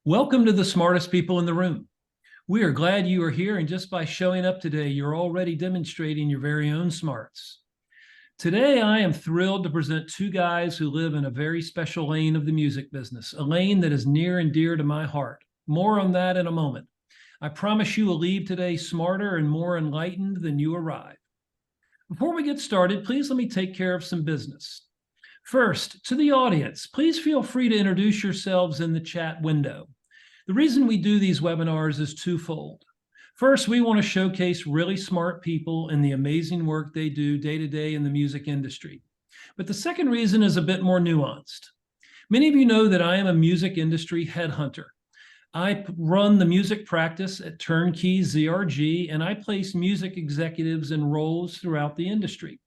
Welcome to the smartest people in the room. We are glad you are here, and just by showing up today, you're already demonstrating your very own smarts. Today, I am thrilled to present two guys who live in a very special lane of the music business, a lane that is near and dear to my heart. More on that in a moment. I promise you will leave today smarter and more enlightened than you arrived. Before we get started, please let me take care of some business. First, to the audience, please feel free to introduce yourselves in the chat window. The reason we do these webinars is twofold. First, we want to showcase really smart people and the amazing work they do day to day in the music industry. But the second reason is a bit more nuanced. Many of you know that I am a music industry headhunter. I run the music practice at Turnkey ZRG, and I place music executives in roles throughout the industry.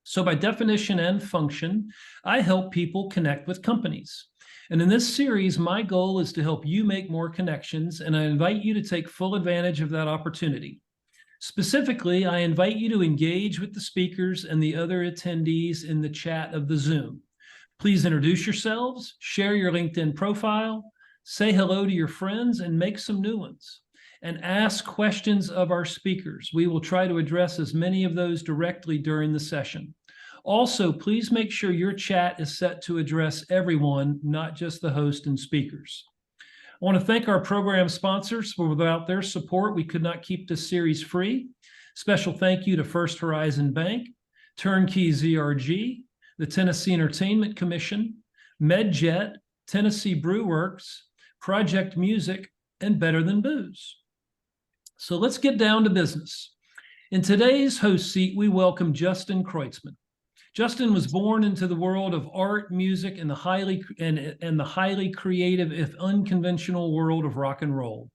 So by definition and function, I help people connect with companies. And in this series, my goal is to help you make more connections, and I invite you to take full advantage of that opportunity. Specifically, I invite you to engage with the speakers and the other attendees in the chat of the Zoom. Please introduce yourselves, share your LinkedIn profile, say hello to your friends, and make some new ones. And ask questions of our speakers. We will try to address as many of those directly during the session. Also, please make sure your chat is set to address everyone, not just the host and speakers. I want to thank our program sponsors, for without their support, we could not keep this series free. Special thank you to First Horizon Bank, Turnkey ZRG, the Tennessee Entertainment Commission, MedJet, Tennessee Brew Works, Project Music, and Better Than Booze. So let's get down to business. In today's host seat, we welcome Justin Kreutzmann. Justin was born into the world of art, music, and the highly creative, if unconventional, world of rock and roll.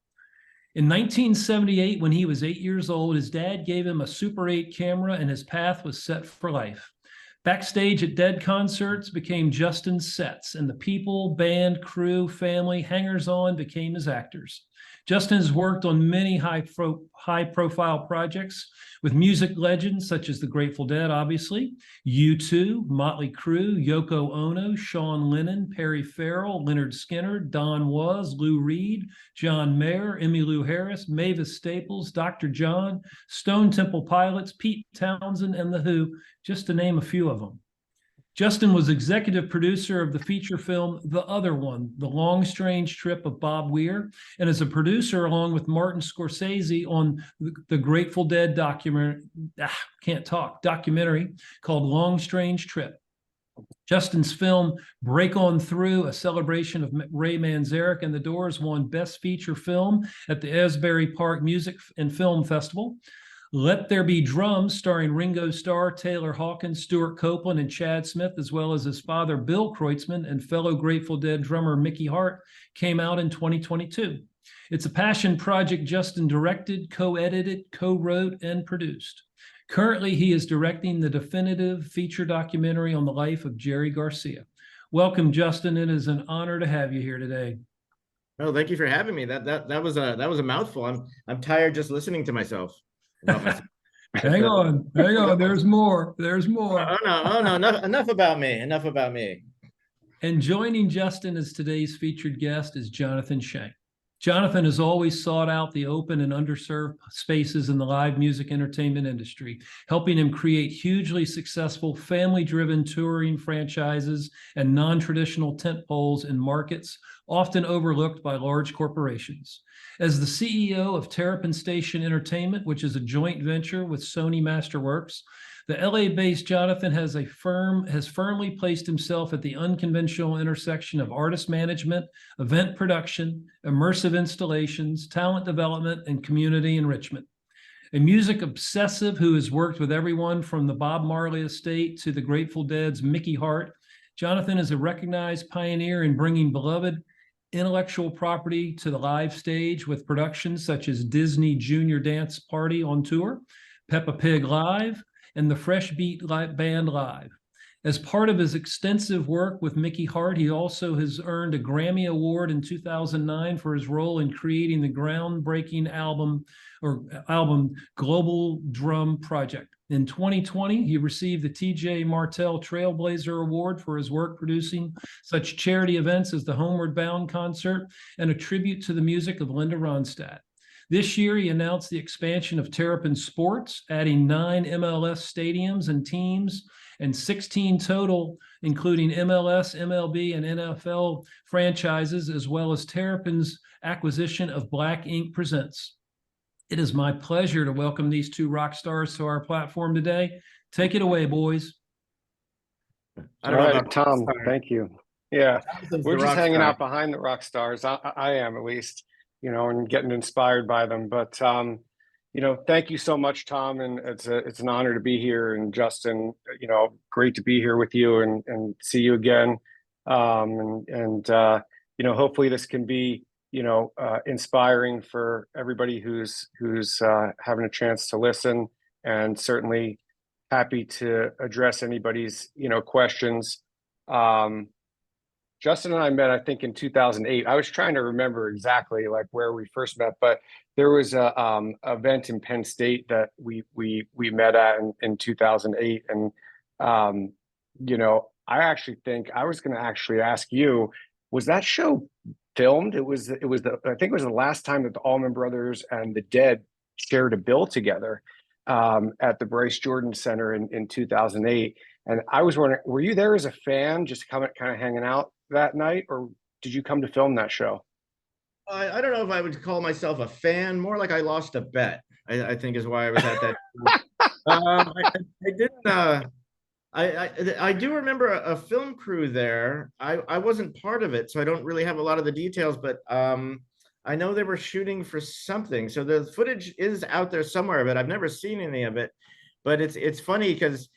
In 1978, when he was 8 years old, his dad gave him a Super 8 camera, and his path was set for life. Backstage at Dead concerts became Justin's sets, and the people, band, crew, family, hangers-on became his actors. Justin has worked on many high-profile projects with music legends such as the Grateful Dead, obviously, U2, Motley Crue, Yoko Ono, Sean Lennon, Perry Farrell, Lynyrd Skynyrd, Don Was, Lou Reed, John Mayer, Emmylou Harris, Mavis Staples, Dr. John, Stone Temple Pilots, Pete Townsend, and The Who, just to name a few of them. Justin was executive producer of the feature film The Other One, The Long Strange Trip of Bob Weir, and is a producer along with Martin Scorsese on the Grateful Dead documentary called Long Strange Trip. Justin's film Break On Through, a celebration of Ray Manzarek and the Doors, won Best Feature Film at the Asbury Park Music and Film Festival. Let There Be Drums, starring Ringo Starr, Taylor Hawkins, Stuart Copeland, and Chad Smith, as well as his father, Bill Kreutzmann, and fellow Grateful Dead drummer Mickey Hart, came out in 2022. It's a passion project Justin directed, co-edited, co-wrote, and produced. Currently, he is directing the definitive feature documentary on the life of Jerry Garcia. Welcome, Justin. It is an honor to have you here today. Oh, thank you for having me. That was a mouthful. I'm tired just listening to myself. Hang on. There's more. Oh no. Enough about me. And joining Justin as today's featured guest is Jonathan Shank. Jonathan has always sought out the open and underserved spaces in the live music entertainment industry, helping him create hugely successful family-driven touring franchises and non-traditional tentpoles in markets often overlooked by large corporations. As the CEO of Terrapin Station Entertainment, which is a joint venture with Sony Masterworks, the LA-based Jonathan has firmly placed himself at the unconventional intersection of artist management, event production, immersive installations, talent development, and community enrichment. A music obsessive who has worked with everyone from the Bob Marley estate to the Grateful Dead's Mickey Hart, Jonathan is a recognized pioneer in bringing beloved intellectual property to the live stage with productions such as Disney Junior Dance Party on Tour, Peppa Pig Live, and the Fresh Beat Band Live. As part of his extensive work with Mickey Hart, he also has earned a Grammy Award in 2009 for his role in creating the groundbreaking album Global Drum Project. In 2020, he received the TJ Martell Trailblazer Award for his work producing such charity events as the Homeward Bound concert and a tribute to the music of Linda Ronstadt. This year, he announced the expansion of Terrapin Sports, adding 9 MLS stadiums and teams and 16 total, including MLS, MLB, and NFL franchises, as well as Terrapin's acquisition of Black Ink Presents. It is my pleasure to welcome these two rock stars to our platform today. Take it away, boys. I don't know about Tom. Thank you. Yeah, we're just hanging out behind the rock stars. I am, at least, and getting inspired by them. But thank you so much, Tom, and it's an honor to be here. And Justin, great to be here with you and see you again. Hopefully this can be inspiring for everybody who's having a chance to listen, and certainly happy to address anybody's questions. Justin and I met, I think, in 2008. I was trying to remember exactly like where we first met, but there was a event in Penn State that we met at in 2008. And I actually think I was going to actually ask you, was that show filmed? I think it was the last time that the Allman Brothers and the Dead shared a bill together at the Bryce Jordan Center in 2008. And I was wondering, were you there as a fan, just kind of hanging out that night, or did you come to film that show? I don't know if I would call myself a fan. More like I lost a bet, I think is why I was at that. I do remember a film crew there. I wasn't part of it, so I don't really have a lot of the details, but I know they were shooting for something. So the footage is out there somewhere, but I've never seen any of it. But it's funny because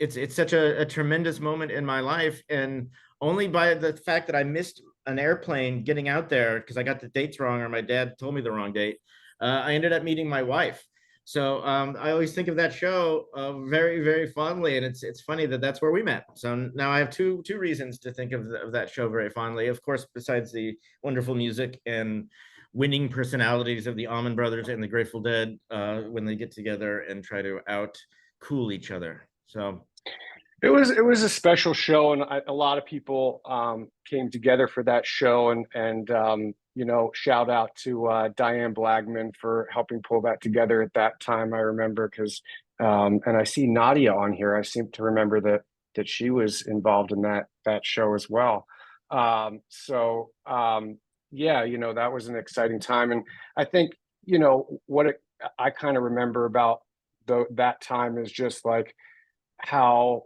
it's such a tremendous moment in my life, and only by the fact that I missed an airplane getting out there because I got the dates wrong, or my dad told me the wrong date, I ended up meeting my wife. So I always think of that show very, very fondly, and it's funny that that's where we met. So now I have two reasons to think of that show very fondly. Of course, besides the wonderful music and winning personalities of the Allman Brothers and the Grateful Dead when they get together and try to out cool each other. So it was a special show, and a lot of people came together for that show, and shout out to Diane Blagman for helping pull that together at that time. I remember because and I see Nadia on here. I seem to remember that she was involved in that show as well. That was an exciting time, and I think I kind of remember about that time is just like how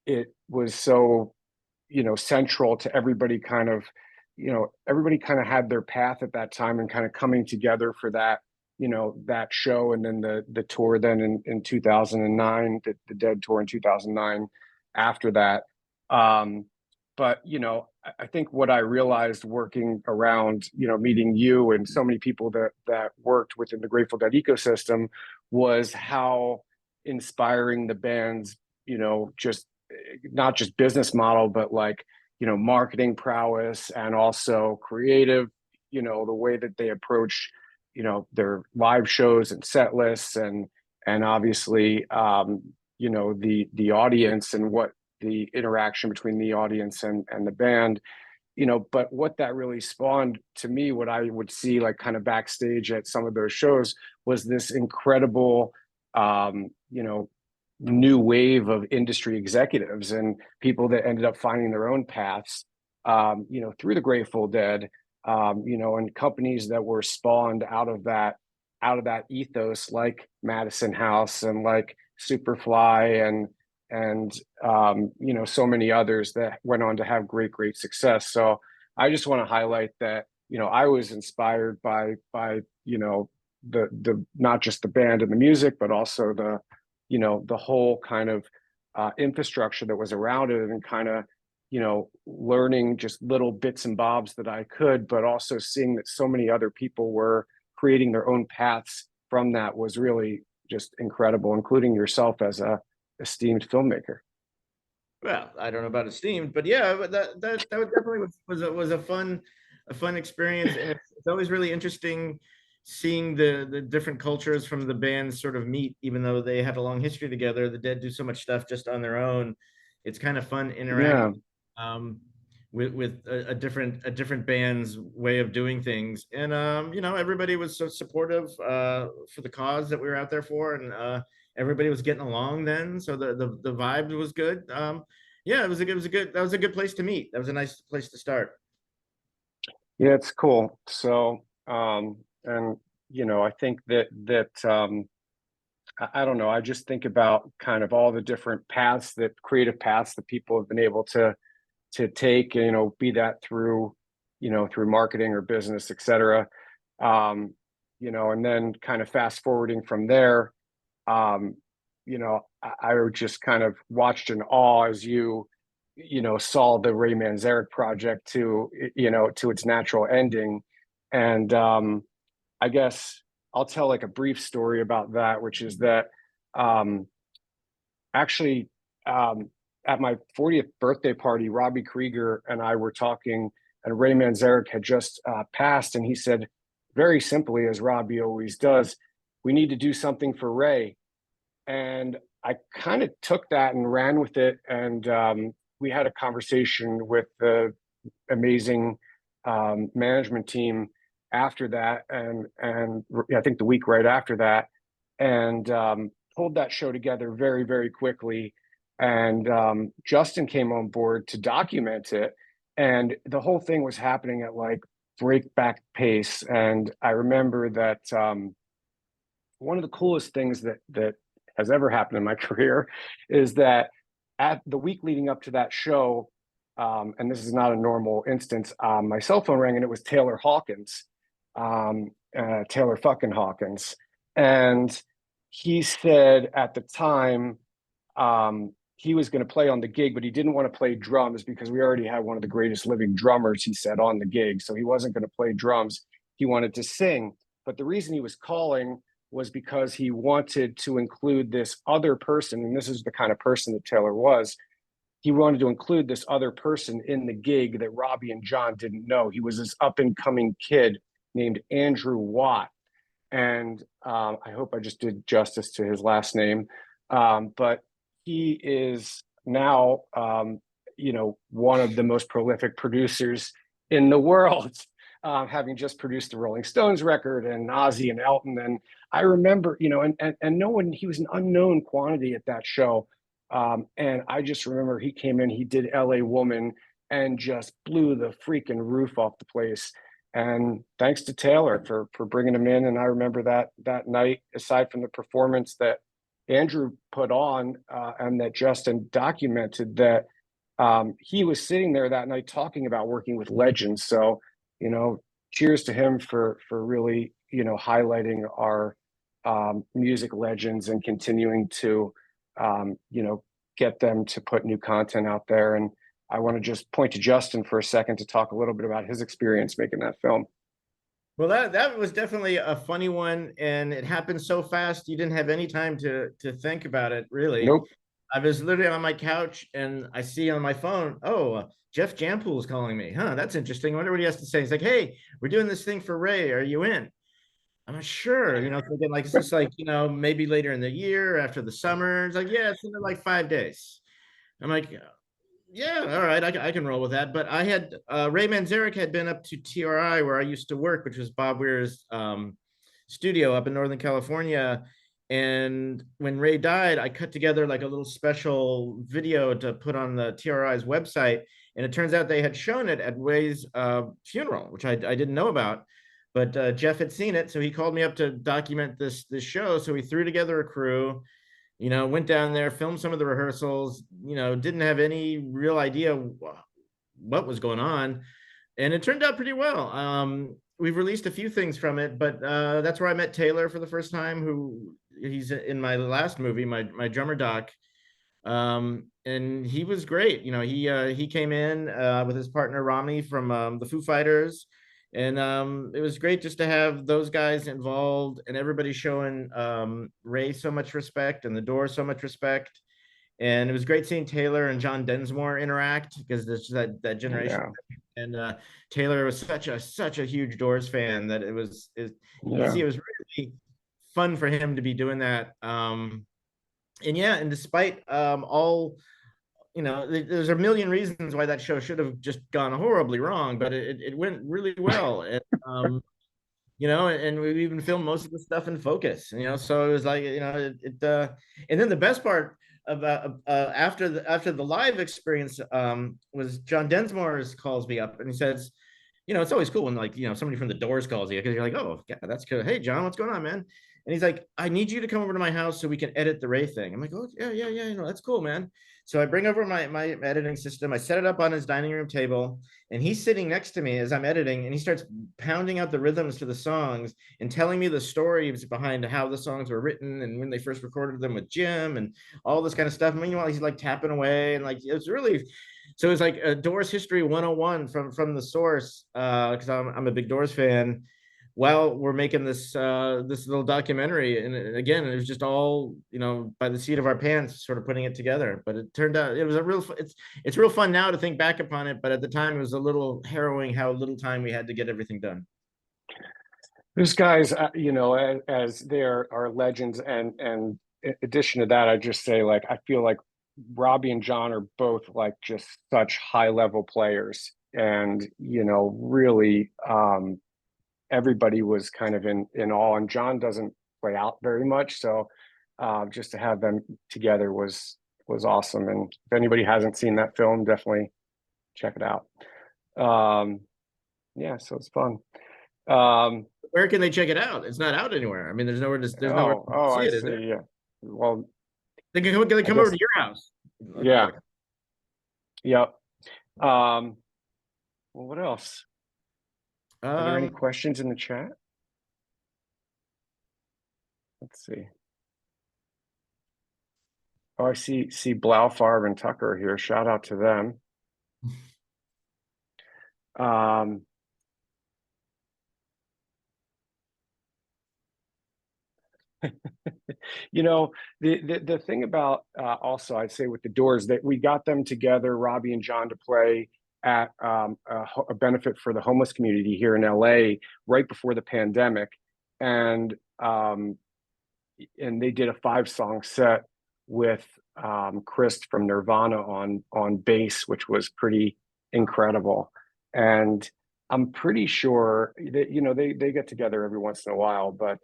it was so central to everybody everybody kind of had their path at that time, and kind of coming together for that that show, and then the tour then in 2009, the Dead tour in 2009 after that. But I think what I realized working around meeting you and so many people that worked within the Grateful Dead ecosystem was how inspiring the band's just not just business model, but like marketing prowess, and also creative, the way that they approach their live shows and set lists, and obviously the audience, and what the interaction between the audience and the band, but what that really spawned to me, what I would see like kind of backstage at some of those shows, was this incredible new wave of industry executives and people that ended up finding their own paths, through the Grateful Dead, and companies that were spawned out of that ethos, like Madison House and like Superfly and so many others that went on to have great success. So I just want to highlight that I was inspired by the not just the band and the music, but also the whole kind of infrastructure that was around it, and kind of learning just little bits and bobs that I could, but also seeing that so many other people were creating their own paths from that was really just incredible, including yourself as a esteemed filmmaker. Well, I don't know about esteemed, but yeah, but that was definitely was a fun experience, and it's always really interesting seeing the different cultures from the bands sort of meet, even though they had a long history together. The Dead do so much stuff just on their own. It's kind of fun Yeah, interacting um, with a different band's way of doing things, and you know, everybody was so supportive for the cause that we were out there for, and everybody was getting along then, so the vibe was good. Yeah, it was a good, that was a good place to meet. That was a nice place to start. yeah, it's cool. So, and you know, I think I don't know. I just think about kind of all the different paths, that creative paths that people have been able to take, you know, be that through, you know, through marketing or business, et cetera. Um, you know, and then kind of fast forwarding from there, um, you know, I just kind of watched in awe as you know, saw the Ray Manzarek project to, you know, to its natural ending. And I guess I'll tell like a brief story about that, which is that um, actually at my 40th birthday party, Robbie Krieger and I were talking, and Ray Manzarek had just passed, and he said, very simply, as Robbie always does, we need to do something for Ray. And I kind of took that and ran with it, and we had a conversation with the amazing management team after that, and I think the week right after that, and pulled that show together very, very quickly. And Justin came on board to document it, and the whole thing was happening at like breakback pace. And I remember that one of the coolest things that has ever happened in my career is that at the week leading up to that show, and this is not a normal instance, my cell phone rang and it was Taylor Hawkins, Taylor fucking Hawkins. And he said at the time he was going to play on the gig, but he didn't want to play drums because we already had one of the greatest living drummers, he said, on the gig. So he wasn't going to play drums. He wanted to sing. But the reason he was calling was because he wanted to include this other person. And this is the kind of person that Taylor was. He wanted to include this other person in the gig that Robbie and John didn't know. He was this up and coming kid named Andrew Watt. And I hope I just did justice to his last name. But he is now, you know, one of the most prolific producers in the world, having just produced the Rolling Stones record and Ozzy and Elton. And I remember, you know, and no one, he was an unknown quantity at that show. And I just remember he came in, he did LA Woman and just blew the freaking roof off the place. And thanks to Taylor for bringing him in. And I remember that night, aside from the performance that Andrew put on and that Justin documented, that he was sitting there that night talking about working with legends. So, you know, cheers to him for really, you know, highlighting our music legends and continuing to, you know, get them to put new content out there. And I want to just point to Justin for a second to talk a little bit about his experience making that film. Well, that was definitely a funny one, and it happened so fast you didn't have any time to think about it, really. Nope. I was literally on my couch and I see on my phone, oh, Jeff Jampool is calling me. Huh, that's interesting. I wonder what he has to say. He's like, hey, we're doing this thing for Ray. Are you in? I'm not sure, you know, thinking like, is this like, you know, maybe later in the year after the summer? It's like, yeah, it's in like 5 days. I'm like, yeah, all right, I can roll with that. But I had Ray Manzarek had been up to TRI where I used to work, which was Bob Weir's studio up in Northern California. And when Ray died, I cut together like a little special video to put on the TRI's website. And it turns out they had shown it at Ray's funeral, which I didn't know about. But Jeff had seen it, so he called me up to document this show. So we threw together a crew, you know, went down there, filmed some of the rehearsals, you know, didn't have any real idea what was going on. And it turned out pretty well. We've released a few things from it, but that's where I met Taylor for the first time, who he's in my last movie, my drummer doc. And he was great. You know, he came in with his partner Romney from the Foo Fighters. And it was great just to have those guys involved and everybody showing Ray so much respect and the Doors so much respect. And it was great seeing Taylor and John Densmore interact, because there's that generation. Yeah. And Taylor was such a huge Doors fan that you can Yeah. see it was really fun for him to be doing that. And yeah, and despite all, there's a million reasons why that show should have just gone horribly wrong, but it went really well. And and we even filmed most of the stuff in focus, so it was like, and then the best part about after the live experience was John Densmore calls me up and he says, it's always cool when, like, somebody from the Doors calls you, because you're like, oh yeah, that's good. Hey John, what's going on, man? And he's like, I need you to come over to my house so we can edit the Ray thing. I'm like, oh yeah, that's cool, man. So I bring over my editing system, I set it up on his dining room table, and he's sitting next to me as I'm editing, and he starts pounding out the rhythms to the songs and telling me the stories behind how the songs were written and when they first recorded them with Jim and all this kind of stuff. Meanwhile, he's like tapping away, and like it's really, so it's like a Doors history 101 from the source, because I'm a big Doors fan. While we're making this little documentary, and again, it was just all, by the seat of our pants, sort of putting it together. But it turned out it was it's real fun now to think back upon it. But at the time, it was a little harrowing how little time we had to get everything done. Those guys, as they are legends, and in addition to that, I just say, like, I feel like Robbie and John are both like just such high level players, and really, everybody was kind of in awe. And John doesn't play out very much, so just to have them together was awesome. And if anybody hasn't seen that film, definitely check it out. Yeah, so it's fun. Where can they check it out? It's not out anywhere. I mean, there's nowhere to see I it, is see. there? Yeah. Well, They come over to your house. Yeah. Yep. Well, what else? Are there any questions in the chat? Let's see. Oh, I see Blau, Favre, and Tucker here. Shout out to them. The thing about also, I'd say, with the Doors, that we got them together, Robbie and John, to play at a benefit for the homeless community here in LA right before the pandemic, and they did a 5-song set with Chris from Nirvana on bass, which was pretty incredible. And I'm pretty sure that they get together every once in a while, but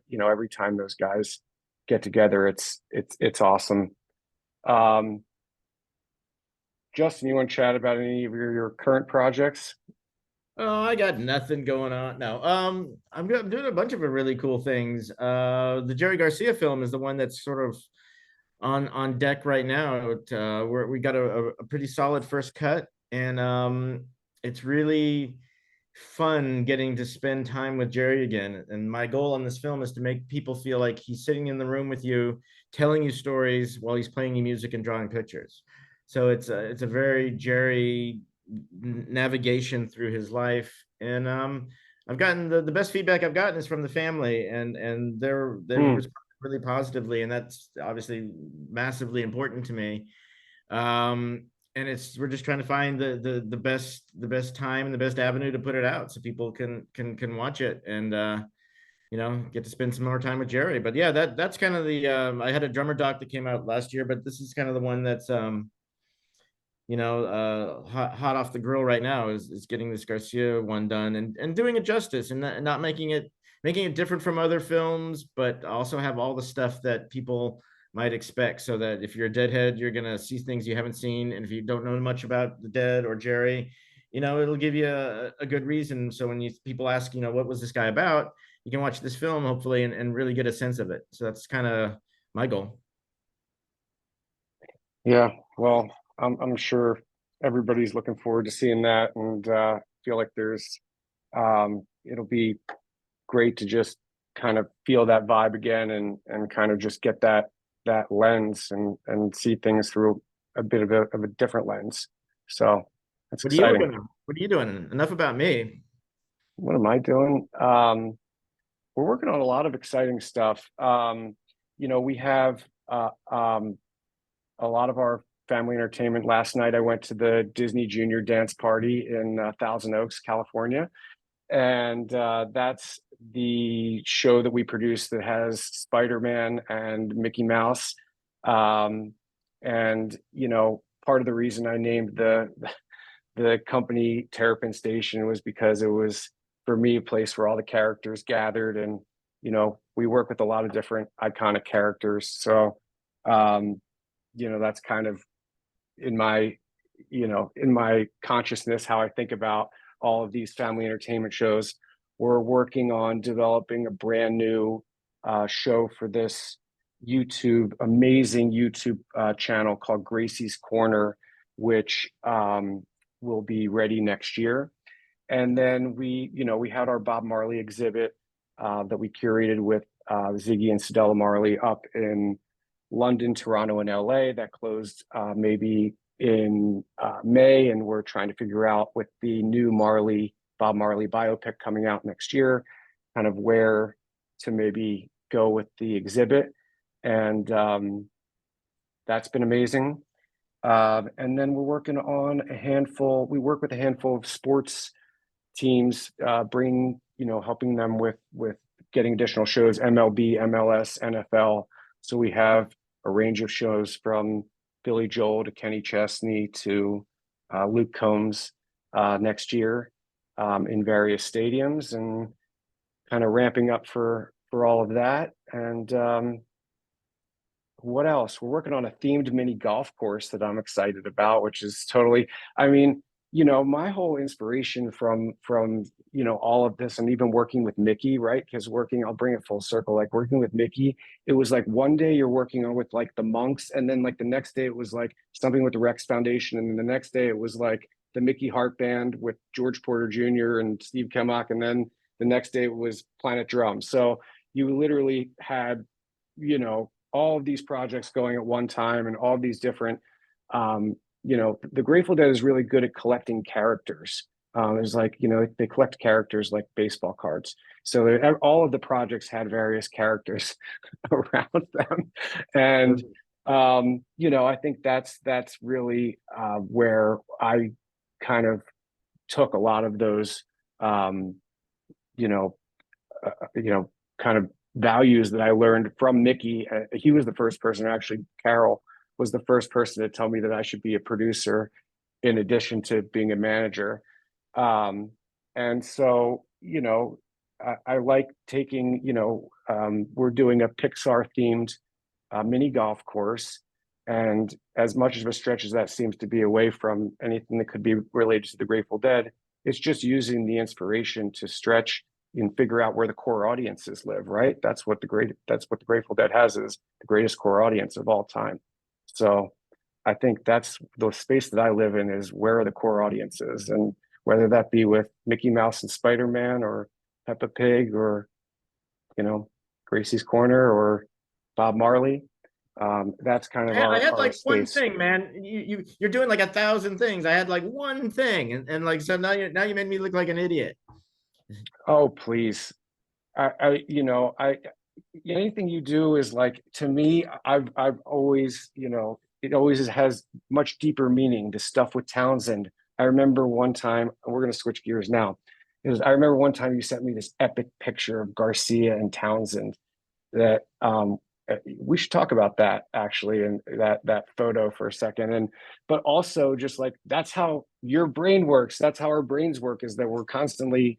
every time those guys get together, it's awesome. Justin, you want to chat about any of your current projects? Oh, I got nothing going on. No, I'm doing a bunch of really cool things. The Jerry Garcia film is the one that's sort of on deck right now. We got a pretty solid first cut, and it's really fun getting to spend time with Jerry again. And my goal on this film is to make people feel like he's sitting in the room with you, telling you stories while he's playing you music and drawing pictures. So it's a very Jerry navigation through his life. And I've gotten the best feedback I've gotten is from the family, and they responded really positively, and that's obviously massively important to me. And we're just trying to find the best time and the best avenue to put it out so people can watch it and get to spend some more time with Jerry. But yeah, that's kind of the I had a drummer doc that came out last year, but this is kind of the one that's hot off the grill right now, is getting this Garcia one done and doing it justice, and not making it different from other films, but also have all the stuff that people might expect, so that if you're a Deadhead, you're gonna see things you haven't seen, and if you don't know much about the Dead or Jerry, it'll give you a good reason. So when people ask, what was this guy about, you can watch this film hopefully and really get a sense of it. So that's kind of my goal. Yeah, well, I'm sure everybody's looking forward to seeing that, and feel like it'll be great to just kind of feel that vibe again, and kind of just get that lens and see things through a bit of a different lens. So that's exciting. What are you doing? Enough about me. What am I doing? We're working on a lot of exciting stuff. We have a lot of our family entertainment. Last night, I went to the Disney Junior Dance Party in Thousand Oaks, California, and that's the show that we produce that has Spider-Man and Mickey Mouse. And part of the reason I named the company Terrapin Station was because it was, for me, a place where all the characters gathered, and we work with a lot of different iconic characters. So that's kind of in my consciousness how I think about all of these family entertainment shows. We're working on developing a brand new show for this amazing YouTube channel called Gracie's Corner, which will be ready next year. And then we had our Bob Marley exhibit that we curated with Ziggy and Cedella Marley up in London, Toronto, and LA. That closed maybe in May, and we're trying to figure out with the new Bob Marley biopic coming out next year, kind of where to maybe go with the exhibit. And that's been amazing. And then we're working on we work with a handful of sports teams, helping them with getting additional shows, MLB, MLS, NFL. So we have a range of shows from Billy Joel to Kenny Chesney to Luke Combs next year in various stadiums, and kind of ramping up for all of that. And what else? We're working on a themed mini golf course that I'm excited about, which is totally, my whole inspiration from all of this, and even working with Mickey, right? Because I'll bring it full circle, like working with Mickey, it was like one day you're working on with like the Monks, and then like the next day it was like something with the Rex Foundation, and then the next day it was like the Mickey Hart Band with George Porter Jr. and Steve Kemmock, and then the next day it was Planet Drum. So you literally had, all of these projects going at one time, and all of these different the Grateful Dead is really good at collecting characters. It's like, they collect characters like baseball cards. So all of the projects had various characters around them. And, I think that's really where I kind of took a lot of those, kind of values that I learned from Mickey. He was the first person, actually, Carol was the first person to tell me that I should be a producer in addition to being a manager. And so, I like taking, we're doing a Pixar themed mini golf course. And as much of a stretch as that seems to be away from anything that could be related to the Grateful Dead, it's just using the inspiration to stretch and figure out where the core audiences live, right? That's what the Grateful Dead has, is the greatest core audience of all time. So I think that's the space that I live in, is where are the core audiences, and whether that be with Mickey Mouse and Spider-Man, or Peppa Pig, or, Gracie's Corner, or Bob Marley. That's kind of I had our like space. one thing, man. You're doing like 1,000 things. I had like one thing, and like, so now you made me look like an idiot. Oh, please. Anything you do is like, to me, I've always, it always has much deeper meaning. The stuff with Townsend. I remember one time, we're going to switch gears now. I remember one time you sent me this epic picture of Garcia and Townsend that we should talk about that, actually, and that photo for a second. But also, just like, that's how your brain works. That's how our brains work, is that we're constantly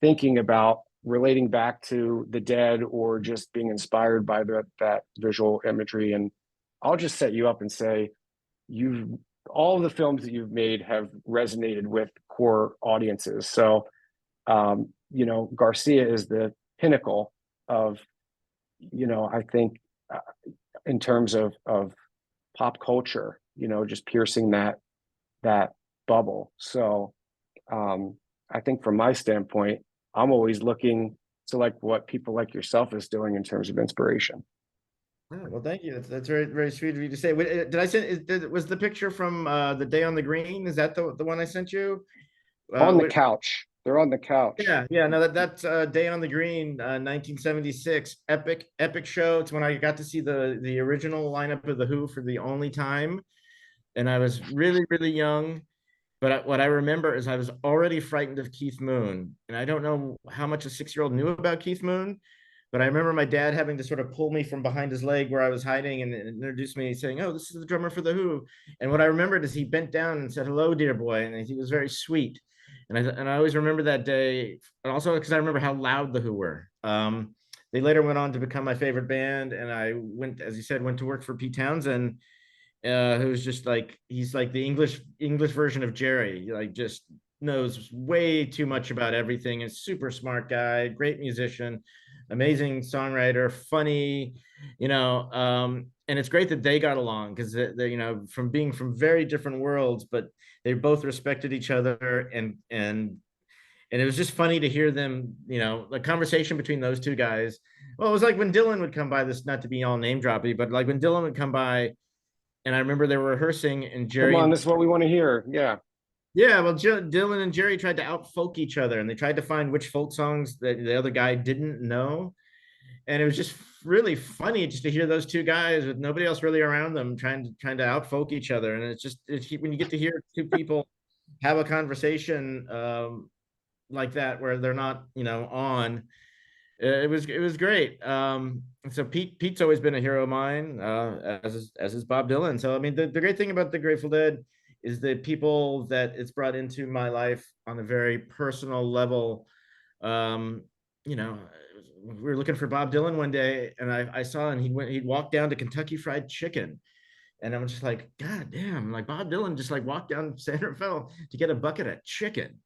thinking about relating back to the Dead, or just being inspired by that visual imagery. And I'll just set you up and say, all of the films that you've made have resonated with core audiences. So, Garcia is the pinnacle of, I think, in terms of pop culture, just piercing that bubble. So, I think from my standpoint, I'm always looking to like what people like yourself is doing in terms of inspiration. Oh, well, thank you. That's very, very sweet of you to say. Did I send? Was the picture from the day on the green? Is that the one I sent you? On the couch. They're on the couch. Yeah, no, that's Day on the Green, 1976, epic show. It's when I got to see the original lineup of the Who for the only time, and I was really young. But what I remember is I was already frightened of Keith Moon, and I don't know how much a 6-year-old knew about Keith Moon, but I remember my dad having to sort of pull me from behind his leg where I was hiding and introduce me, saying, "Oh, this is the drummer for the Who." And what I remembered is he bent down and said, "Hello, dear boy," and he was very sweet. And I always remember that day, and also because I remember how loud the Who were. They later went on to become my favorite band, and I went, as you said, went to work for Pete Townsend, who's just like, he's like the English version of Jerry. He, like, just knows way too much about everything. Is super smart guy, great musician, amazing songwriter, funny, and it's great that they got along because they from being from very different worlds, but they both respected each other, and it was just funny to hear them, the conversation between those two guys. Well, it was like when Dylan would come by, this not to be all name droppy, but like when Dylan would come by, and I remember they were rehearsing, and Jerry. Come on, this is what we want to hear. Yeah. Yeah, well, Dylan and Jerry tried to out folk each other, and they tried to find which folk songs that the other guy didn't know. And it was just really funny just to hear those two guys with nobody else really around them trying to out folk each other. And it's when you get to hear two people have a conversation like that where they're not, on. It was great. So Pete's always been a hero of mine, as is Bob Dylan. So I mean, the great thing about the Grateful Dead is the people that it's brought into my life on a very personal level. We were looking for Bob Dylan one day, and I saw, and he'd walk down to Kentucky Fried Chicken, and I'm just like, God damn, like Bob Dylan just like walked down San Rafael to get a bucket of chicken.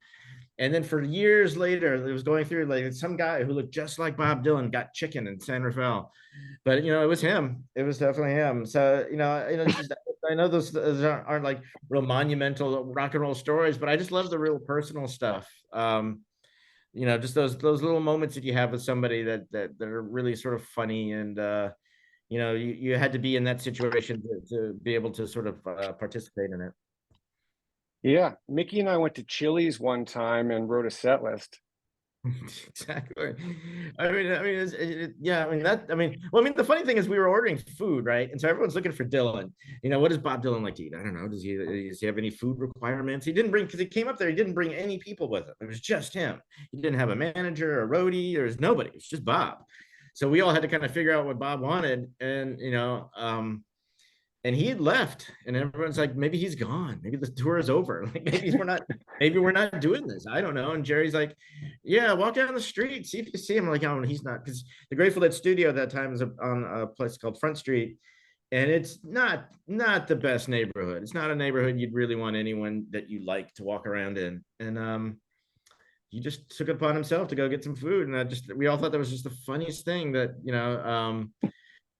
And then for years later, it was going through, like, some guy who looked just like Bob Dylan got chicken in San Rafael. But it was him. It was definitely him. So just, I know those aren't like real monumental rock and roll stories, but I just love the real personal stuff. Just those little moments that you have with somebody that are really sort of funny, and you had to be in that situation to be able to sort of participate in it. Yeah, Mickey and I went to Chili's one time and wrote a set list. Exactly. The funny thing is we were ordering food, right? And so everyone's looking for Dylan. What does Bob Dylan like to eat? I don't know. Does he have any food requirements? He didn't bring, because he came up there, he didn't bring any people with him. It was just him. He didn't have a manager or a roadie. There was nobody. It was just Bob. So we all had to kind of figure out what Bob wanted. And he had left, and everyone's like, maybe he's gone, maybe the tour is over, like maybe we're not doing this, I don't know. And Jerry's like, yeah, walk down the street, see if you see him. I'm like, oh, he's not, because the Grateful Dead studio at that time was on a place called Front Street, and it's not the best neighborhood. It's not a neighborhood you'd really want anyone that you like to walk around in. And he just took it upon himself to go get some food, and we all thought that was just the funniest thing, that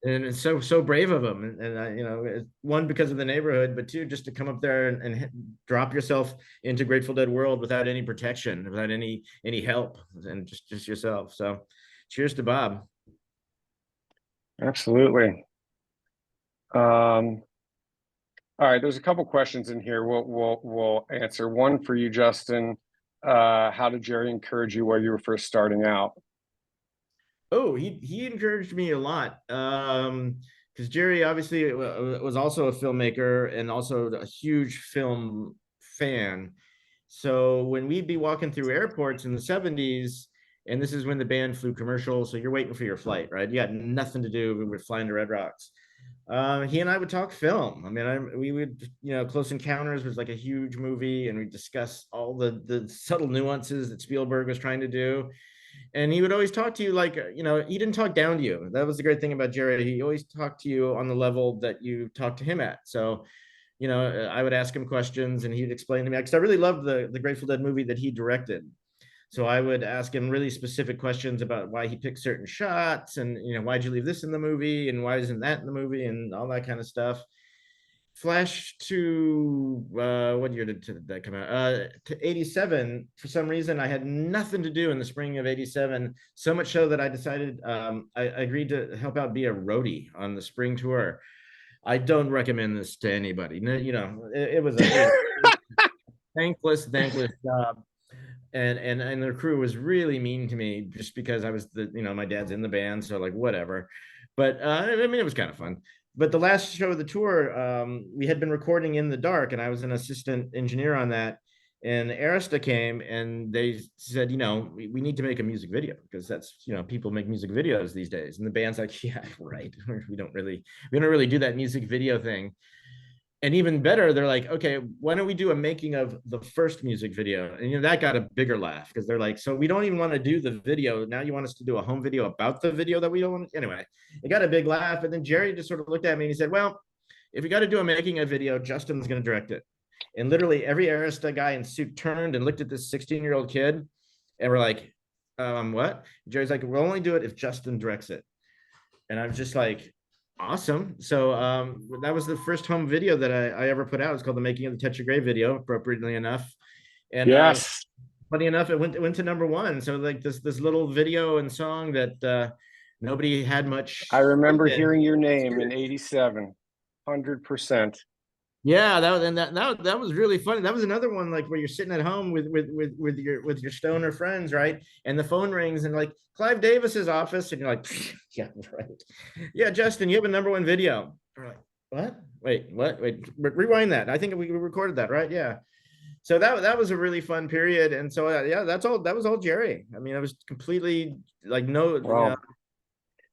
and it's so brave of him, and one, because of the neighborhood, but two, just to come up there and drop yourself into Grateful Dead world without any protection, without any help, and just yourself. So cheers to Bob. Absolutely. All right, there's a couple questions in here we'll answer. One for you, Justin. How did Jerry encourage you while you were first starting out? Oh, he encouraged me a lot, because Jerry obviously was also a filmmaker and also a huge film fan. So when we'd be walking through airports in the 70s, and this is when the band flew commercial, so you're waiting for your flight, right? You got nothing to do with flying to Red Rocks. He and I would talk film. I mean, we would, Close Encounters was like a huge movie, and we discuss all the subtle nuances that Spielberg was trying to do. And he would always talk to you like, he didn't talk down to you. That was the great thing about Jerry. He always talked to you on the level that you talked to him at. So, I would ask him questions, and he'd explain to me, because I really loved the Grateful Dead movie that he directed. So I would ask him really specific questions about why he picked certain shots, and, why'd you leave this in the movie, and why isn't that in the movie, and all that kind of stuff. Flash to what year did that come out? To 87. For some reason, I had nothing to do in the spring of 87. So much so that I decided, I agreed to help out, be a roadie on the spring tour. I don't recommend this to anybody. It was a thankless job. and the crew was really mean to me just because I was my dad's in the band, so like whatever. But I mean, it was kind of fun. But the last show of the tour, we had been recording in the dark, and I was an assistant engineer on that. And Arista came and they said, we need to make a music video because that's, people make music videos these days. And the band's like, yeah, right. We don't really do that music video thing. And even better, they're like, okay, why don't we do a making of the first music video? And that got a bigger laugh because they're like, so we don't even want to do the video. Now you want us to do a home video about the video that we don't want. Anyway, it got a big laugh. And then Jerry just sort of looked at me and he said, well, if we got to do a making a video, Justin's going to direct it. And literally every Arista guy in suit turned and looked at this 16-year-old kid and we're like, what? Jerry's like, we'll only do it if Justin directs it. And I'm just like, awesome. So that was the first home video that I ever put out. It's called The Making of the Tetra Gray Video, appropriately enough. And Yes. Funny enough, it went to #1. So like this little video and song that nobody had much. I remember hearing your name in '87, 100%. Yeah, that was really funny. That was another one like where you're sitting at home with your stoner friends, right? And the phone rings and like Clive Davis's office, and you're like, yeah, right. Yeah, Justin, you have a #1 video. We're like, what? Wait, what? Wait, rewind that. I think we recorded that, right? Yeah. So that was a really fun period, and so yeah, that was all Jerry. I mean, I was completely like no, Wow.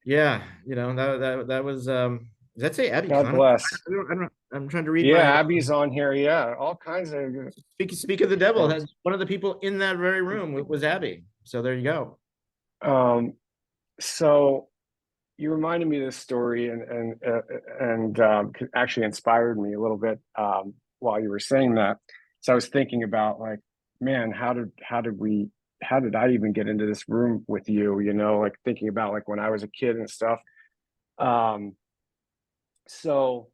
yeah, that was. Does that say Abby? God bless. I don't know. I'm trying to read. Yeah, Abby's on here. Yeah, all kinds of. Speak of the devil, has one of the people in that very room was Abby. So there you go. So you reminded me of this story, and actually inspired me a little bit while you were saying that. So I was thinking about like, man, how did I even get into this room with you? Like thinking about like when I was a kid and stuff. So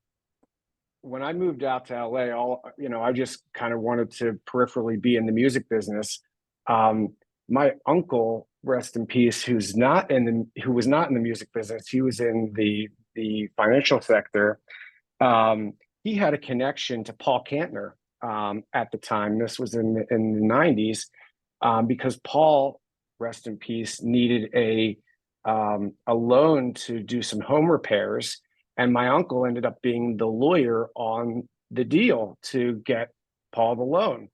when I moved out to LA, I just kind of wanted to peripherally be in the music business. My uncle, rest in peace, who was not in the music business, he was in the financial sector. He had a connection to Paul Kantner at the time. This was in the '90s, because Paul, rest in peace, needed a loan to do some home repairs. And my uncle ended up being the lawyer on the deal to get Paul the loan.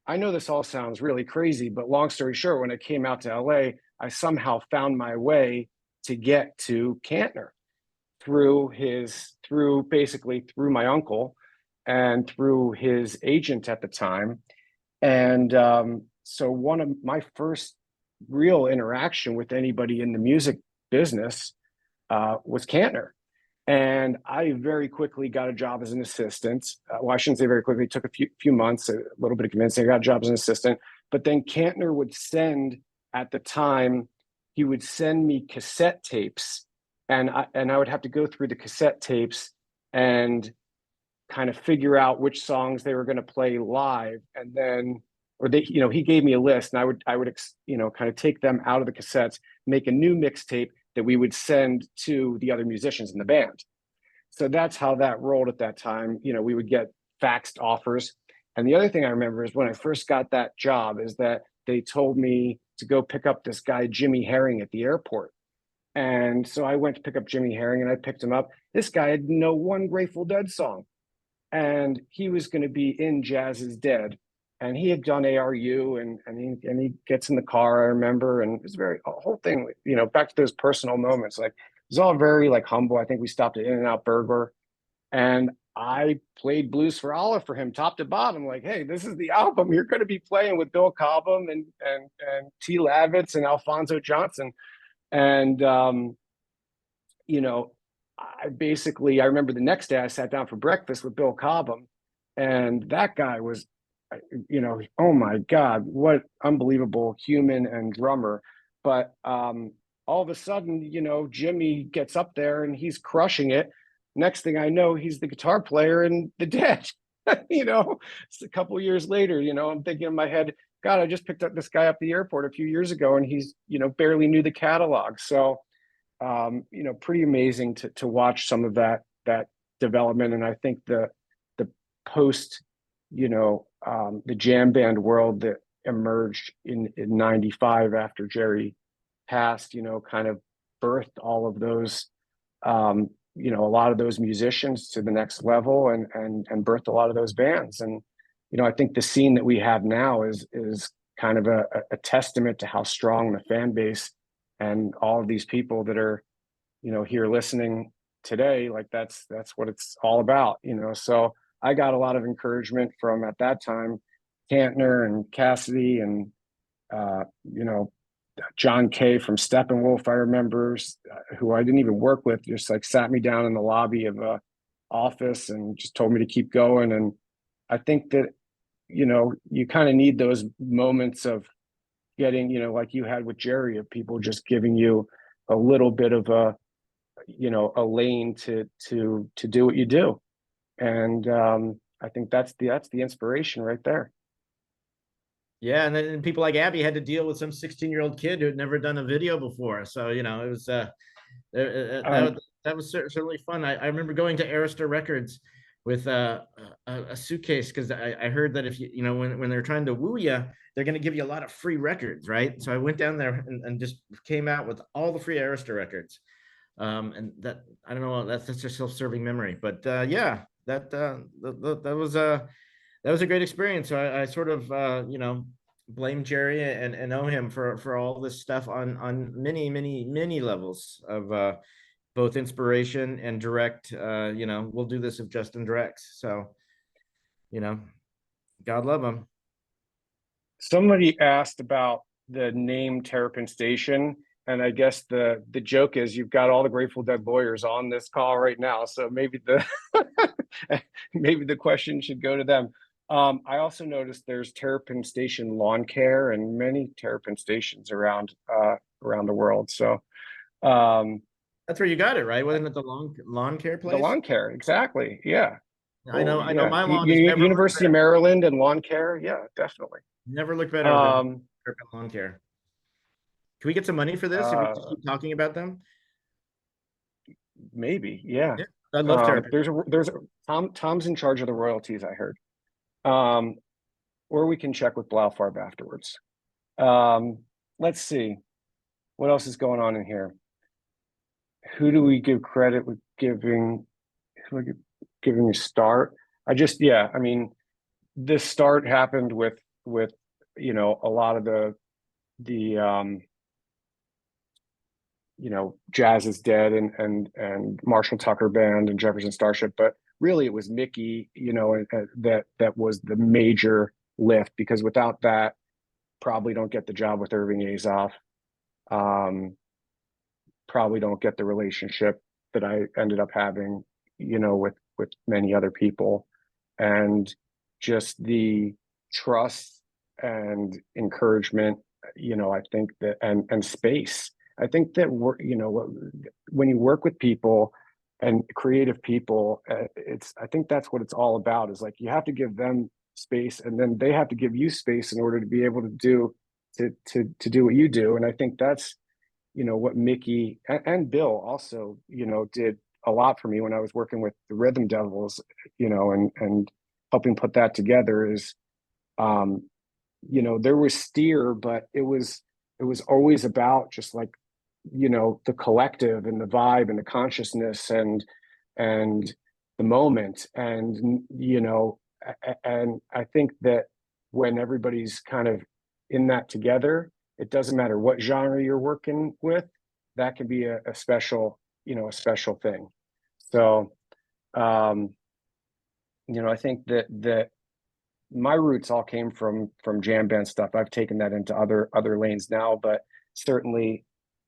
I know this all sounds really crazy, but long story short, when I came out to LA, I somehow found my way to get to Kantner through my uncle and through his agent at the time. And so one of my first real interaction with anybody in the music business was Kantner. And I very quickly got a job as an assistant. Well, I shouldn't say very quickly. It took a few months, a little bit of convincing. I got a job as an assistant. But then Kantner would send, at the time, he would send me cassette tapes. And I would have to go through the cassette tapes and kind of figure out which songs they were going to play live. And then, he gave me a list, and I would kind of take them out of the cassettes, make a new mixtape that we would send to the other musicians in the band. So that's how that rolled at that time. We would get faxed offers. And the other thing I remember is when I first got that job is that they told me to go pick up this guy, Jimmy Herring, at the airport. And so I went to pick up Jimmy Herring, and I picked him up. This guy had no one Grateful Dead song. And he was going to be in Jazz is Dead. And he had done ARU, and he gets in the car, I remember, and it was a whole thing, back to those personal moments. Like, it was all very like humble. I think we stopped at In-N-Out Burger, and I played Blues for Olive for him, top to bottom. Like, hey, this is the album you're going to be playing with Bill Cobham and T. Lavitz and Alphonso Johnson. And, I remember the next day I sat down for breakfast with Bill Cobham, and that guy was, oh my God, what unbelievable human and drummer. But all of a sudden, Jimmy gets up there and he's crushing it. Next thing I know, he's the guitar player in The Dead. It's a couple of years later, I'm thinking in my head, God, I just picked up this guy up the airport a few years ago, and he's, barely knew the catalog. So, pretty amazing to watch some of that development. And I think the post, the jam band world that emerged in 95 after Jerry passed, kind of birthed all of those, a lot of those musicians to the next level, and birthed a lot of those bands. And, I think the scene that we have now is kind of a testament to how strong the fan base and all of these people that are, here listening today, like that's what it's all about, So I got a lot of encouragement from, at that time, Kantner and Cassidy and, John Kay from Steppenwolf, I remember, who I didn't even work with, just like sat me down in the lobby of a office and just told me to keep going. And I think that, you kind of need those moments of getting, like you had with Jerry, of people just giving you a little bit of a lane to do what you do. And I think that's the inspiration right there. Yeah, and then people like Abby had to deal with some 16-year-old kid who had never done a video before. So, it was that was certainly fun. I remember going to Arista Records with a suitcase, because I heard that if when they're trying to woo you, they're going to give you a lot of free records, right? So I went down there and just came out with all the free Arista records. And that, I don't know, that's just a self-serving memory, but yeah, that was a great experience. So I sort of blame Jerry and owe him for all this stuff on many levels of both inspiration and direct. We'll do this if Justin directs. So, God love him. Somebody asked about the name Terrapin Station, and I guess the joke is you've got all the Grateful Dead lawyers on this call right now, so maybe maybe the question should go to them. I also noticed there's Terrapin Station Lawn Care and many Terrapin stations around the world. So that's where you got it, right? Wasn't it the lawn care place? The lawn care, exactly. Yeah. I know my lawn University of Maryland and lawn care. Yeah, definitely. Never looked better than Terrapin Lawn Care. Can we get some money for this if we just keep talking about them? Maybe, yeah. I'd love Terrapin. There's Tom's in charge of the royalties, I heard. Or we can check with Blaufarb afterwards. Let's see. What else is going on in here? Who do we give credit with giving a start? I mean, this start happened with a lot of the Jazz is Dead and Marshall Tucker Band and Jefferson Starship, but really it was Mickey, that was the major lift, because without that, probably don't get the job with Irving Azoff. Probably don't get the relationship that I ended up having, with many other people, and just the trust and encouragement, I think that, and space. I think that when you work with people and creative people, I think that's what it's all about, is like, you have to give them space, and then they have to give you space in order to be able to do what you do. And I think that's, what Mickey and Bill also, did a lot for me when I was working with the Rhythm Devils, and helping put that together. Is, there was steer, but it was always about just like, the collective and the vibe and the consciousness and the moment. And, and I think that when everybody's kind of in that together, it doesn't matter what genre you're working with, that can be a special, a special thing. So, I think that my roots all came from jam band stuff. I've taken that into other lanes now, but certainly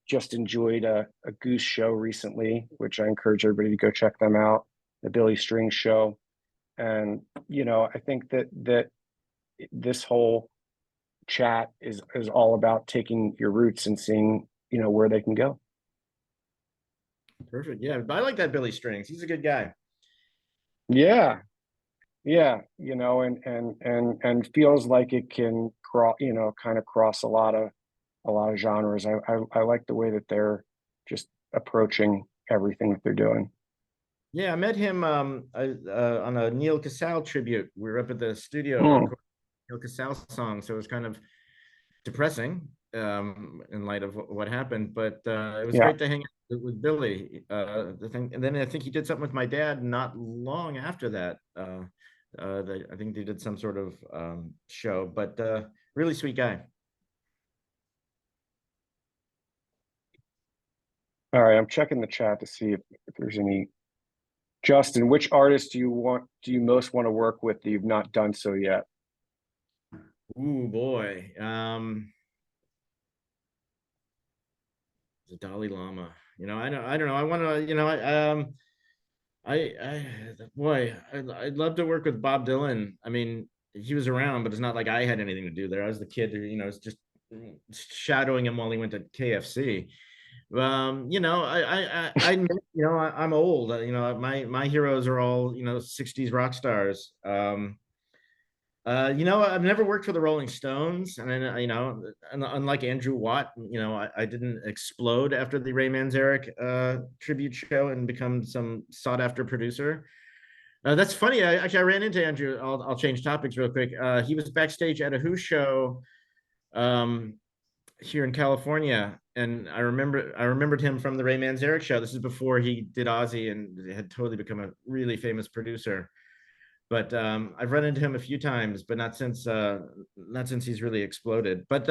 just enjoyed a Goose show recently, which I encourage everybody to go check them out, the Billy Strings show. And, I think that this whole chat is all about taking your roots and seeing, where they can go. Perfect. Yeah, I like that Billy Strings. He's a good guy. Yeah, and feels like it can kind of cross a lot of genres. I like the way that they're just approaching everything that they're doing. Yeah, I met him on a Neil Casal tribute. We were up at the studio Neil Casal song, so it was kind of depressing in light of what happened. But it was Yeah. great to hang out with Billy. The thing, and then I think he did something with my dad not long after that. I think they did some sort of show, but really sweet guy. All right, I'm checking the chat to see if there's any. Justin, which artist do you most want to work with that you've not done so yet? Ooh boy, the Dalai Lama. I don't know. I want to. Boy, I'd love to work with Bob Dylan. I mean, he was around, but it's not like I had anything to do there. I was the kid who, was just shadowing him while he went to KFC. I'm old. My heroes are all 60s rock stars. I've never worked for the Rolling Stones, and then, unlike Andrew Watt, I didn't explode after the Ray Manzarek tribute show and become some sought after producer. That's funny. I ran into Andrew. I'll change topics real quick. He was backstage at a Who show here in California, and I remembered him from the Ray Manzarek show. This is before he did Ozzy and had totally become a really famous producer. But I've run into him a few times, but not since he's really exploded. But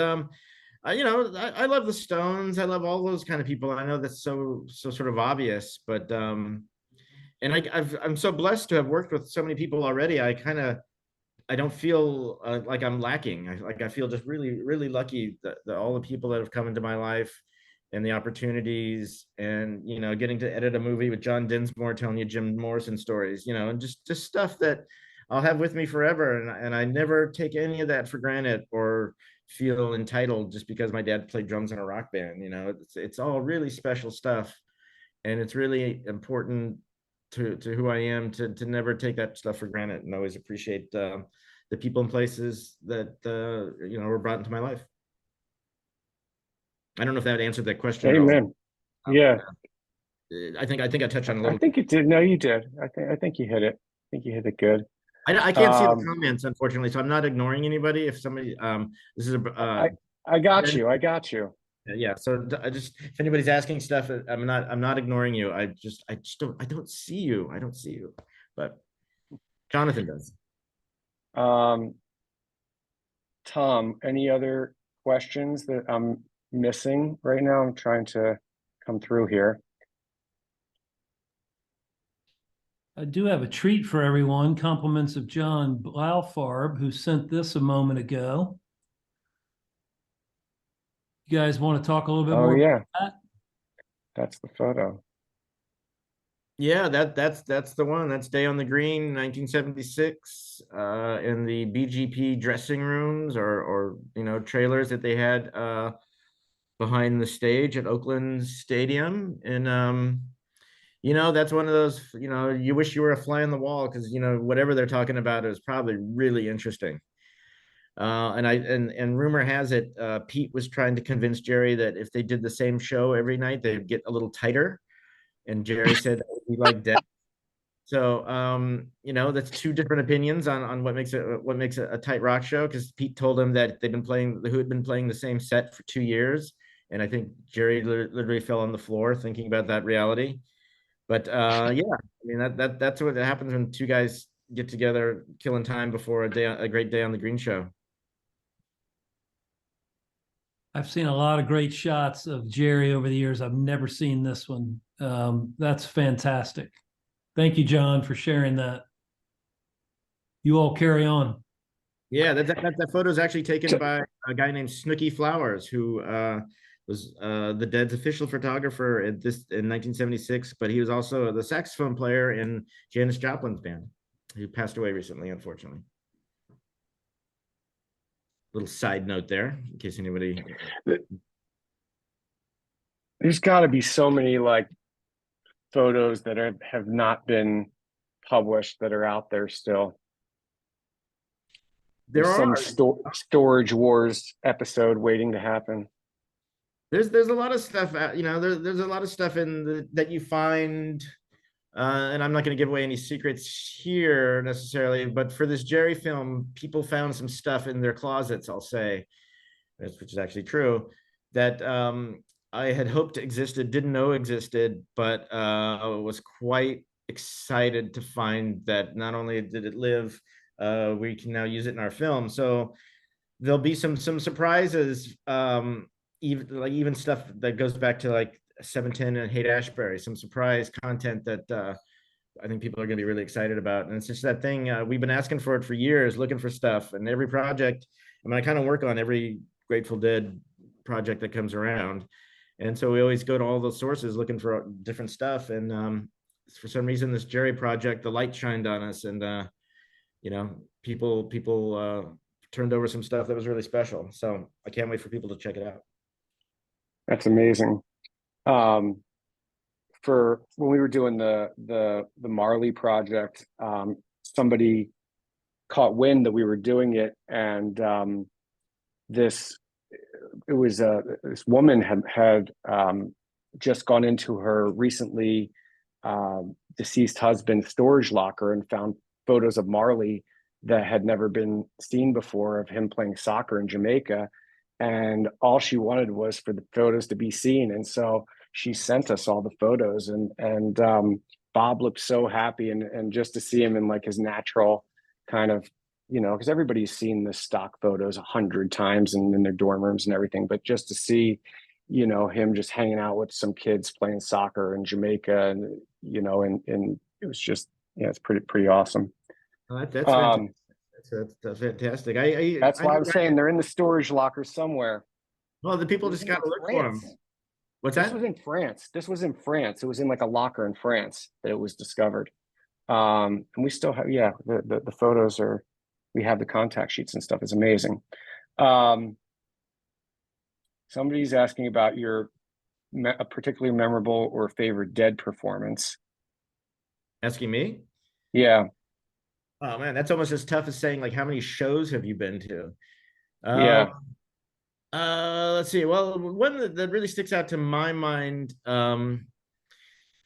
I love the Stones. I love all those kind of people. I know that's so sort of obvious, but and I'm so blessed to have worked with so many people already. I don't feel like I'm lacking. I feel just really, really lucky that all the people that have come into my life and the opportunities, and getting to edit a movie with John Dinsmore telling you Jim Morrison stories, and just stuff that I'll have with me forever. And I never take any of that for granted or feel entitled just because my dad played drums in a rock band. It's all really special stuff, and it's really important to who I am to never take that stuff for granted, and always appreciate the people and places that were brought into my life. I don't know if that answered that question at all. Amen. Yeah, I think I touched on a I little. think it did. No, you did. I think you hit it. I think you hit it good. I can't see the comments, unfortunately, so I'm not ignoring anybody. If somebody, this is I got you. I got you. Yeah. So I just, if anybody's asking stuff, I'm not ignoring you. I just I don't see you. I don't see you, but Jonathan does. Tom, any other questions that I'm missing right now? I'm trying to come through here. I do have a treat for everyone. Compliments of John Blaufarb, who sent this a moment ago. You guys want to talk a little bit more yeah. about that? That's the photo. Yeah, that's the one. That's Day on the Green, 1976, in the BGP dressing rooms or trailers that they had behind the stage at Oakland Stadium. And that's one of those, you wish you were a fly on the wall, because whatever they're talking about is probably really interesting. And rumor has it, Pete was trying to convince Jerry that if they did the same show every night, they'd get a little tighter. And Jerry said he liked that. So that's two different opinions on what makes a tight rock show, because Pete told him that the Who had been playing the same set for 2 years, and I think Jerry literally fell on the floor thinking about that reality. But yeah, I mean that's what happens when two guys get together, killing time before a great Day on the Green show. I've seen a lot of great shots of Jerry over the years. I've never seen this one. That's fantastic. Thank you, John, for sharing that. You all carry on. Yeah, that photo is actually taken by a guy named Snooky Flowers, who was the Dead's official photographer in 1976, but he was also the saxophone player in Janis Joplin's band, who passed away recently, unfortunately. Little side note there, in case anybody. There's got to be so many photos that have not been published that are out there still. There some are storage wars episode waiting to happen. There's a lot of stuff, there's a lot of stuff that you find And I'm not going to give away any secrets here necessarily, but for this Jerry film, people found some stuff in their closets, I'll say, which is actually true, that I had hoped existed, didn't know existed, but was quite excited to find that not only did it live, we can now use it in our film. So there'll be some surprises, even stuff that goes back to like 710 and Haight Ashbury, some surprise content that I think people are going to be really excited about. And it's just that thing, we've been asking for it for years, looking for stuff, and every project, I mean, I kind of work on every Grateful Dead project that comes around. And so we always go to all those sources looking for different stuff. And for some reason, this Jerry project, the light shined on us, and people turned over some stuff that was really special. So I can't wait for people to check it out. That's amazing. For when we were doing the Marley project, somebody caught wind that we were doing it, and this woman had just gone into her recently deceased husband's storage locker and found photos of Marley that had never been seen before of him playing soccer in Jamaica. And all she wanted was for the photos to be seen. And so she sent us all the photos, and Bob looked so happy, and just to see him in like his natural kind of, because everybody's seen the stock photos 100 times and in their dorm rooms and everything, but just to see, him just hanging out with some kids playing soccer in Jamaica, and and it was just, it's pretty awesome. That's fantastic. That's fantastic. That's why I'm saying they're in the storage locker somewhere. Well, the people just got to look for them. What's that? This was in France. This was in France. It was in like a locker in France that it was discovered. And we still have, the photos are, we have the contact sheets and stuff. It's amazing. Somebody's asking about a particularly memorable or favorite Dead performance. Asking me? Yeah. Oh man, that's almost as tough as saying like how many shows have you been to? Yeah. Let's see. Well, one that really sticks out to my mind, because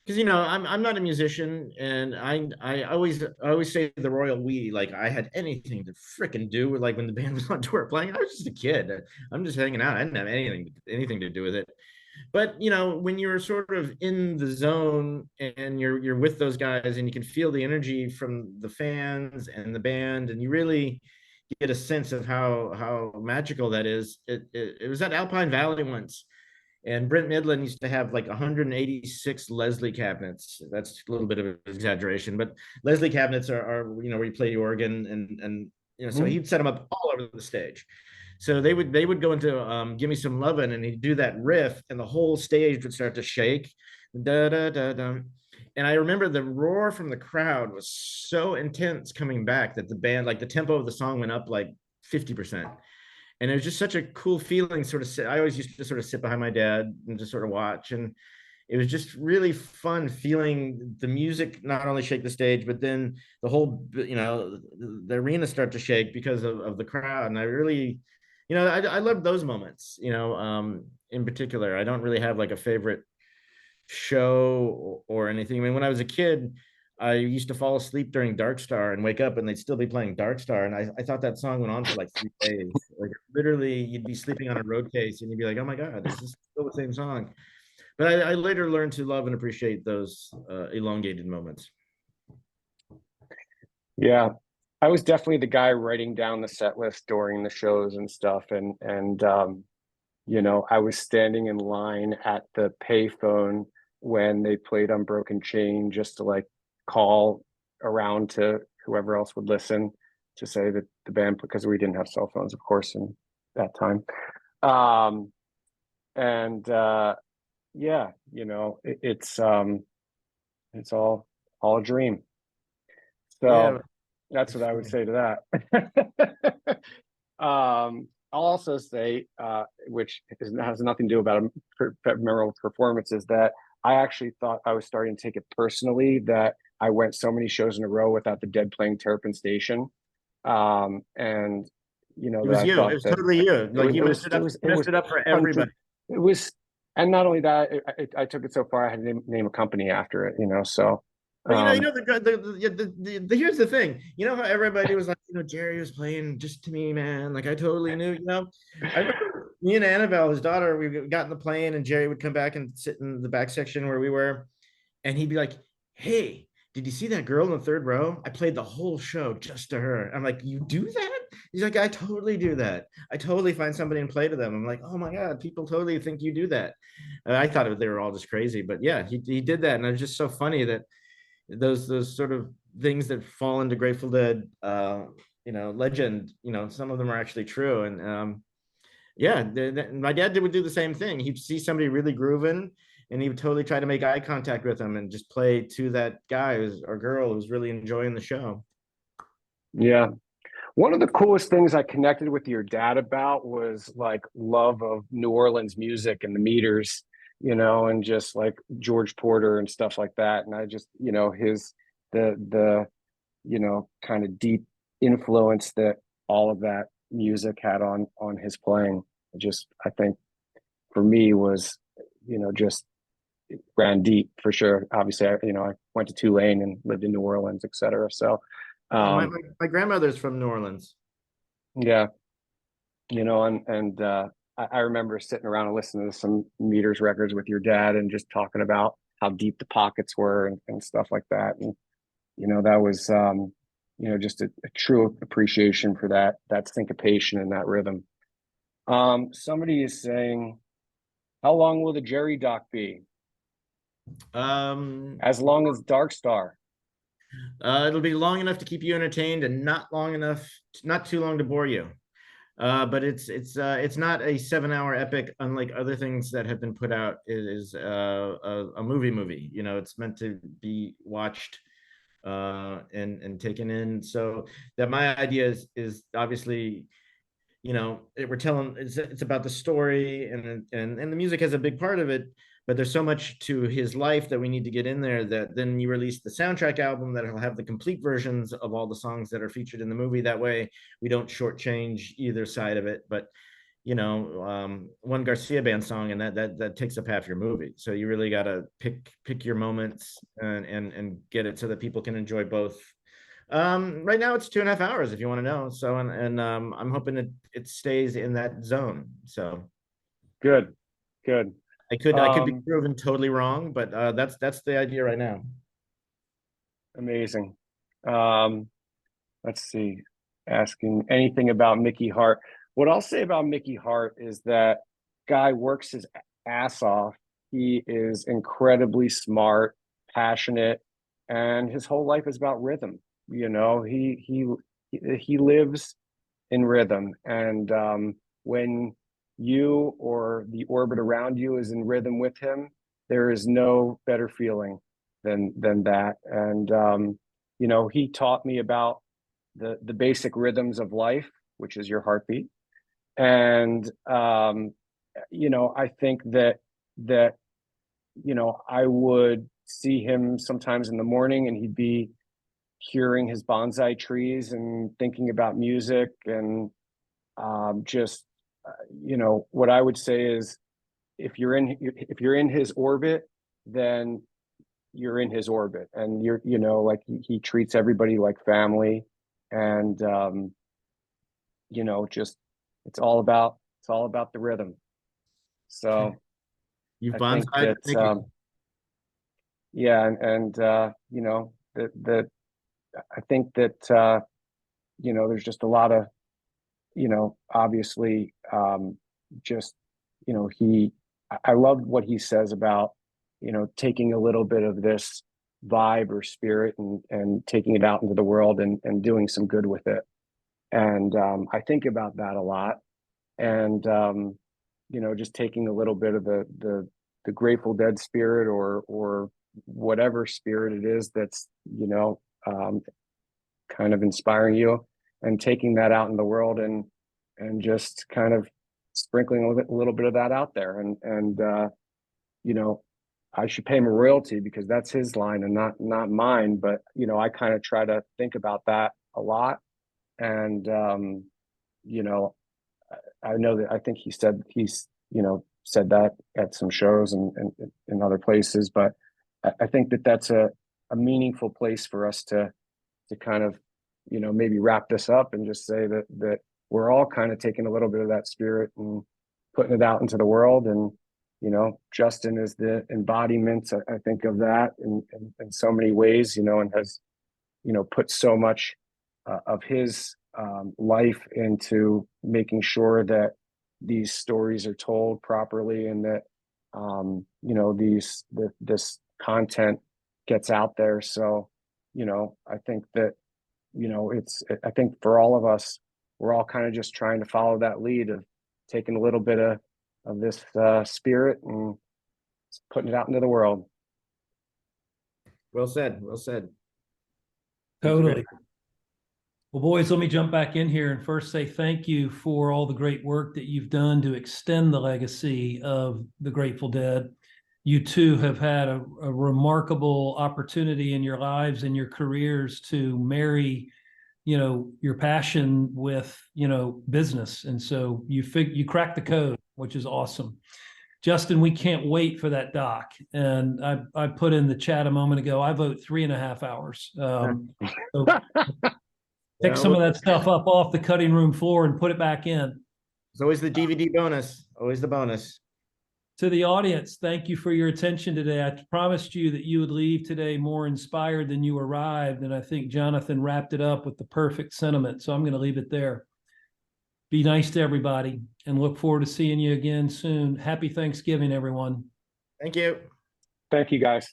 I'm not a musician, and I always say the royal we, like I had anything to frickin' do with, like when the band was on tour playing. I was just a kid. I'm just hanging out. I didn't have anything to do with it. But when you're sort of in the zone and you're with those guys, and you can feel the energy from the fans and the band, and you really get a sense of how magical that is. It was at Alpine Valley once, and Brent Midland used to have like 186 Leslie cabinets. That's a little bit of an exaggeration, but Leslie cabinets are where you play the organ, and so he'd set them up all over the stage. So they would go into Give Me Some Lovin', and he'd do that riff, and the whole stage would start to shake. Da, da, da, da. And I remember the roar from the crowd was so intense coming back that the band, like the tempo of the song went up like 50%. And it was just such a cool feeling. I always used to sort of sit behind my dad and just sort of watch. And it was just really fun feeling the music not only shake the stage, but then the whole, the arena start to shake because of the crowd. And I really, I love those moments, in particular. I don't really have like a favorite show or anything. I mean, when I was a kid, I used to fall asleep during Dark Star and wake up and they'd still be playing Dark Star. And I thought that song went on for like 3 days. Like literally you'd be sleeping on a road case and you'd be like, oh my God, this is still the same song. But I later learned to love and appreciate those elongated moments. Yeah. I was definitely the guy writing down the set list during the shows and stuff. And I was standing in line at the payphone when they played Unbroken Chain just to like call around to whoever else would listen to say that the band, because we didn't have cell phones, of course, in that time. It's all a dream. So that's what I would say to that. I'll also say, which has nothing to do about a memorable performance, is that I actually thought I was starting to take it personally that I went so many shows in a row without the Dead playing Terrapin Station. And it was you. It was totally you. Like you messed it up for everybody. It was, and not only that, I took it so far I had to name a company after it. So But Um, here's the thing. You know how everybody was like, Jerry was playing just to me, man. Like I totally knew. I remember me and Annabelle, his daughter, we got in the plane, and Jerry would come back and sit in the back section where we were, and he'd be like, "Hey, did you see that girl in the third row? I played the whole show just to her." I'm like, "You do that?" He's like, "I totally do that. I totally find somebody and play to them." I'm like, "Oh my God, people totally think you do that." I thought they were all just crazy, but yeah, he did that, and it was just so funny that those sort of things that fall into Grateful Dead, legend. Some of them are actually true, and yeah, my dad would do the same thing. He'd see somebody really grooving, and he would totally try to make eye contact with them and just play to that guy or girl who's really enjoying the show. yeah. One of the coolest things I connected with your dad about was like love of New Orleans music and the Meters, and just like George Porter and stuff like that. And I just, his the kind of deep influence that all of that music had on his playing. I think for me was, just ran deep for sure. Obviously, I went to Tulane and lived in New Orleans, et cetera. So, Oh, my, um, my, my grandmother's from New Orleans. yeah, I remember sitting around and listening to some Meters records with your dad and just talking about how deep the pockets were and stuff like that. And, that was, just a true appreciation for that syncopation and that rhythm. Somebody is saying, how long will the Jerry doc be? Um, As long as Dark Star. it'll be long enough to keep you entertained and not too long to bore you. But it's not a 7 hour epic, unlike other things that have been put out. It is a movie. It's meant to be watched and taken in. So that my idea is obviously, we're telling it's about the story, and the music has a big part of it, but there's so much to his life that we need to get in there, that then you release the soundtrack album that'll have the complete versions of all the songs that are featured in the movie. That way we don't shortchange either side of it. But one Garcia band song, and that takes up half your movie. So you really got to pick your moments and get it so that people can enjoy both. Right now it's 2.5 hours, if you want to know. So, and I'm hoping it stays in that zone. So Good, good. I could be proven totally wrong, but that's the idea right now. Amazing. Um, let's see. Asking anything about Mickey Hart. What I'll say about Mickey Hart is that guy works his ass off. He is incredibly smart, passionate, and his whole life is about rhythm. He lives in rhythm, and when you or the orbit around you is in rhythm with him, there is no better feeling than that. And he taught me about the basic rhythms of life, which is your heartbeat. And I think that I would see him sometimes in the morning, and he'd be curing his bonsai trees and thinking about music, and just what I would say is, if you're in his orbit, then you're in his orbit, and you're like he treats everybody like family, and just it's all about the rhythm. So You've I think bonsai. that Thank you. yeah, and that I think that there's just a lot of obviously, just he I love what he says about taking a little bit of this vibe or spirit, and taking it out into the world, and doing some good with it. And I think about that a lot, and just taking a little bit of the Grateful Dead spirit, or whatever spirit it is that's um, kind of inspiring you, and taking that out in the world, and just kind of sprinkling a little bit of that out there. And you know I should pay him a royalty because that's his line and not mine, but I kind of try to think about that a lot. And you know I know that I think he's said that at some shows, and in other places, but I think that that's a meaningful place for us to kind of, you know, maybe wrap this up and just say that we're all kind of taking a little bit of that spirit and putting it out into the world. And, you know, Justin is the embodiment, I think, of that in so many ways, you know, and has, you know, put so much of his life into making sure that these stories are told properly, and that you know, this content gets out there. So, you know, I think that, you know, I think for all of us, we're all kind of just trying to follow that lead of taking a little bit of this spirit and putting it out into the world. Well said. Well said. Totally. Well, boys, let me jump back in here and first say thank you for all the great work that you've done to extend the legacy of the Grateful Dead. You two have had a remarkable opportunity in your lives and your careers to marry, you know, your passion with, you know, business. And so you cracked the code, which is awesome. Justin, we can't wait for that doc. And I put in the chat a moment ago, I vote 3.5 hours. So pick some of that stuff up off the cutting room floor and put it back in. It's always the DVD bonus, always the bonus. To the audience, thank you for your attention today. I promised you that you would leave today more inspired than you arrived. And I think Jonathan wrapped it up with the perfect sentiment. So I'm going to leave it there. Be nice to everybody and look forward to seeing you again soon. Happy Thanksgiving, everyone. Thank you. Thank you, guys.